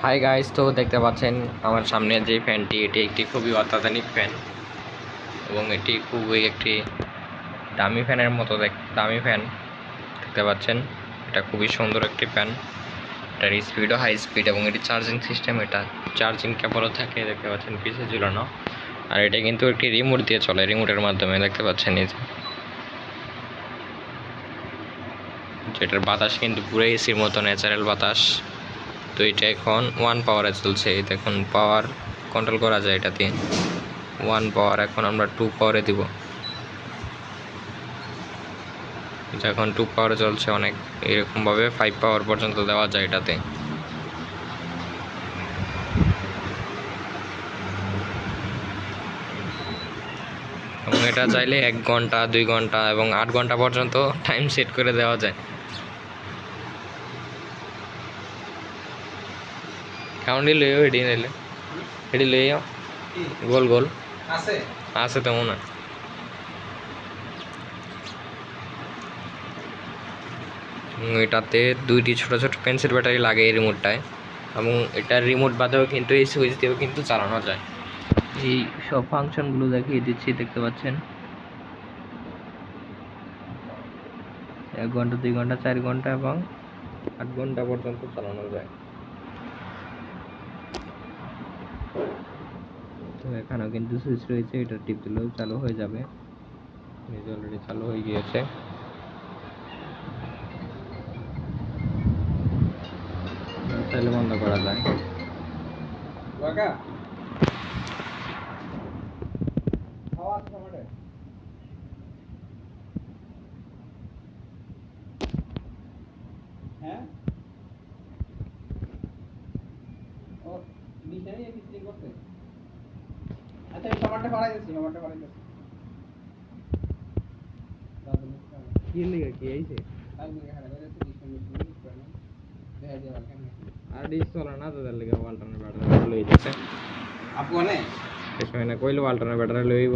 Hi guys, তো দেখতে পাচ্ছেন আমার সামনে যে ফ্যানটি, এটি একটি খুবই অত্যাধুনিক ফ্যান এবং এটি খুবই একটি দামি ফ্যানের মতো দামি ফ্যান দেখতে পাচ্ছেন। এটা খুবই সুন্দর একটি ফ্যান। এটার স্পিডও হাই স্পিড এবং এটি চার্জিং সিস্টেম, এটা চার্জিং কেবলও থাকে দেখতে পাচ্ছেন পিছে ঝুলানো। আর এটা কিন্তু একটি রিমোট দিয়ে চলে, রিমোটের মাধ্যমে দেখতে পাচ্ছেন এই যেটার বাতাস কিন্তু পুরো এসির মতো ন্যাচারাল বাতাস। তো এটা এখন 1 পাওয়ারে চলছে। দেখুন পাওয়ার কন্ট্রোল করা যায় এটাতে। 1 পাওয়ার, এখন আমরা 2 পাওয়ারে দিব। এটা এখন 2 পাওয়ারে চলছে। অনেক এরকমভাবে 5 পাওয়ার পর্যন্ত দেওয়া যায় এটাতে। এবং এটা চাইলে 1 ঘন্টা 2 ঘন্টা এবং 8 ঘন্টা পর্যন্ত টাইম সেট করে দেওয়া যায়। কাউন্টি লইও এডি নিলে এডি লইও গোল গোল আছে আছে তো মনে। এটাতে 2টি ছোট ছোট পেন্সিল ব্যাটারি লাগে এই রিমোটটায়, এবং এটার রিমোট বাদেও কিন্তু এই সুইচ দিয়েও কিন্তু চালানো যায়। এই সব ফাংশনগুলো দেখিয়ে দিচ্ছি, দেখতে পাচ্ছেন 1 ঘন্টা 2 ঘন্টা 4 ঘন্টা এবং 8 ঘন্টা পর্যন্ত চালানো যায়। তো এখানেও কিন্তু সুইচ রয়েছে, এটা টিপ দিলেও চালু হয়ে যাবে। নিজে অলরেডি চালু হয়ে গিয়েছে। চাইলে বন্ধ করা যায়। হ্যাঁ ও নিচে কি করতে? আচ্ছা এই টমাটো ফলাই দিচ্ছি, টমাটো ফলাই দিচ্ছি। কি লিখে কি আইছে তাই নিয়ে হারা করে দিচ্ছি, ডিসকাউন্ট করে না দেখা যাবে কেমন। আর ডিস চলে না তো, তার লিখে অল্টারনেট ব্যাটারি লই দিছে আপু নে এই সময় না কইলো অল্টারনেট ব্যাটারি লইব।